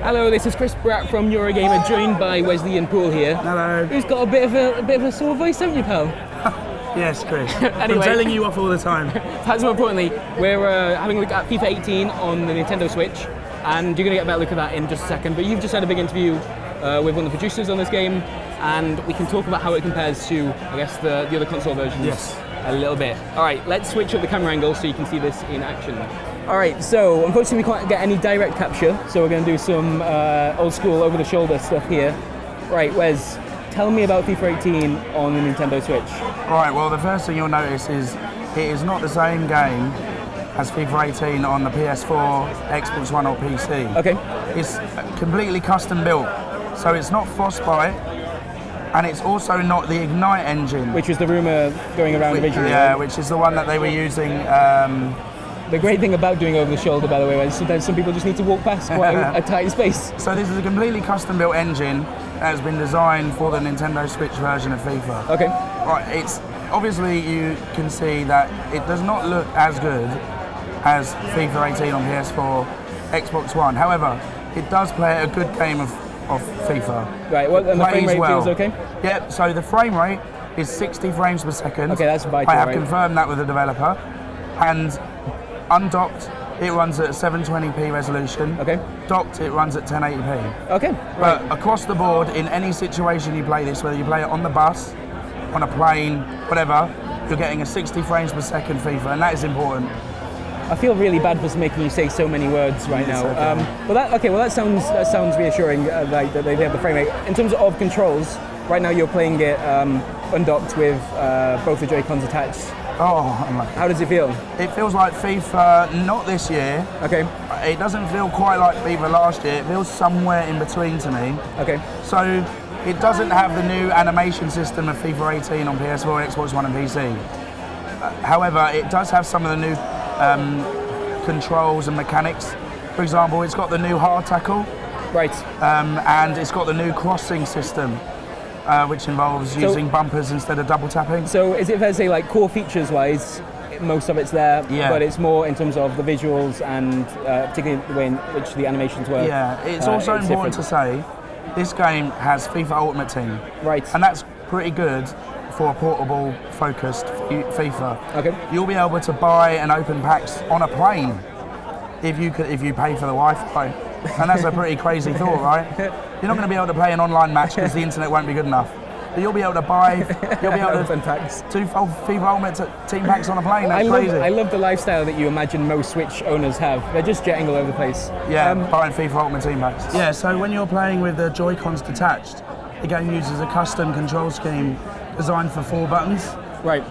Hello, this is Chris Bratt from Eurogamer, joined by Wesley and Paul here. Hello. Who's got a bit of a sore voice, haven't you, pal? Yes, Chris. Anyway, I'm telling you off all the time. Perhaps more importantly, we're having a look at FIFA 18 on the Nintendo Switch, and you're going to get a better look at that in just a second. But you've just had a big interview with one of the producers on this game, and we can talk about how it compares to, I guess, the other console versions. Yes. A little bit. All right, let's switch up the camera angle so you can see this in action. All right, so unfortunately we can't get any direct capture, so we're going to do some old school over-the-shoulder stuff here. Right, Wes, tell me about FIFA 18 on the Nintendo Switch. Right, well, the first thing you'll notice is it is not the same game as FIFA 18 on the PS4, Xbox One or PC. Okay. It's completely custom built, so it's not Frostbite, and it's also not the Ignite engine. Which was the rumour going around originally. Yeah, right? Which is the one that they were using. The great thing about doing over the shoulder, by the way, is sometimes some people just need to walk past quite a tight space. So this is a completely custom built engine that has been designed for the Nintendo Switch version of FIFA. Okay. Right, it's obviously you can see that it does not look as good as FIFA 18 on PS4, Xbox One. However, it does play a good game of FIFA. Right, well, and the frame rate feels okay? Yep, so the frame rate is 60 frames per second. Okay, that's vital, I have right? confirmed that with the developer. And undocked, it runs at 720p resolution. Okay. Docked, it runs at 1080p. Okay. But across the board, in any situation you play this, whether you play it on the bus, on a plane, whatever, you're getting a 60 frames per second FIFA, and that is important. I feel really bad for making you say so many words right now. Okay. That sounds reassuring. Like that they have the frame rate. In terms of controls, right now you're playing it undocked with both the Joy-Cons attached. Oh, how does it feel? It feels like FIFA, not this year. Okay. It doesn't feel quite like FIFA last year. It feels somewhere in between to me. Okay. So it doesn't have the new animation system of FIFA 18 on PS4, Xbox One and PC. However, it does have some of the new controls and mechanics. For example, it's got the new hard tackle. Right. And it's got the new crossing system. Which involves using bumpers instead of double tapping. So is it fair to say, like, core features wise, most of it's there, yeah, but it's more in terms of the visuals and particularly the way in which the animations work? Yeah, it's also important to say this game has FIFA Ultimate Team. Right. And that's pretty good for a portable, focused FIFA. Okay. You'll be able to buy and open packs on a plane if you pay for the Wi-Fi. And that's a pretty crazy thought, right? You're not going to be able to play an online match because the internet won't be good enough. But you'll be able to open packs. Two FIFA Ultimate Team packs on a plane. That's crazy. I love the lifestyle that you imagine most Switch owners have. They're just jetting all over the place. Yeah, buying FIFA Ultimate Team packs. Yeah, so when you're playing with the Joy-Cons detached, the game uses a custom control scheme designed for 4 buttons. Right.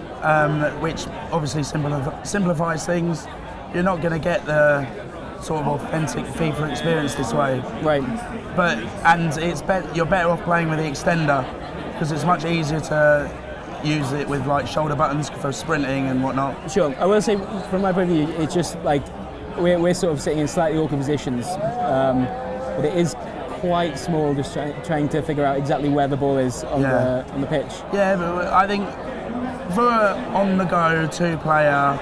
Which obviously simplifies things. You're not going to get the sort of authentic FIFA experience this way. Right. But you're better off playing with the extender because it's much easier to use it with like shoulder buttons for sprinting and whatnot. Sure. I will say from my point of view, it's just like we're sort of sitting in slightly awkward positions, but it is quite small. Just trying to figure out exactly where the ball is on the pitch. Yeah, but I think for an on-the-go 2-player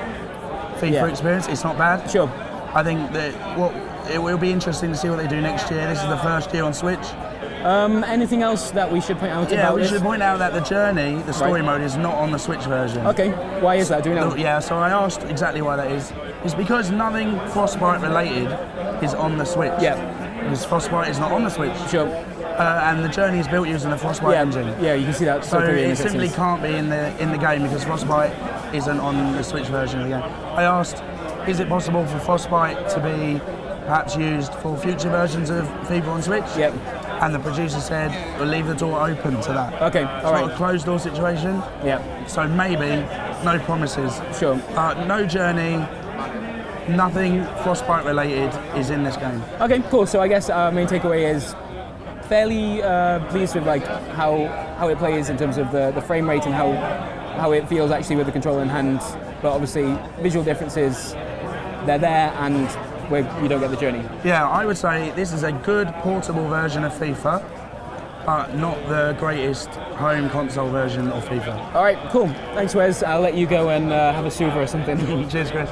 FIFA experience, it's not bad. Sure. I think that it will be interesting to see what they do next year. This is the first year on Switch. Anything else that we should point out about this? Yeah, we should point out that the journey, the story mode, is not on the Switch version. Okay, why is that? Do you know? Yeah, so I asked exactly why that is. It's because nothing Frostbite related is on the Switch. Yeah. Because Frostbite is not on the Switch. Sure. And the journey is built using the Frostbite engine. Yeah, you can see that. So it simply can't be in the game because Frostbite isn't on the Switch version of the game. I asked, is it possible for Frostbite to be perhaps used for future versions of FIFA on Switch? Yep. And the producer said, we'll leave the door open to that. Okay, all right. It's not a closed door situation. Yeah. So maybe, no promises. Sure. No journey, nothing Frostbite related is in this game. Okay, cool. So I guess our main takeaway is fairly pleased with like how it plays in terms of the frame rate and how it feels actually with the controller in hand. But obviously, visual differences, they're there and you don't get the journey. Yeah, I would say this is a good portable version of FIFA, but not the greatest home console version of FIFA. All right, cool. Thanks, Wes. I'll let you go and have a soother or something. Cheers, Chris.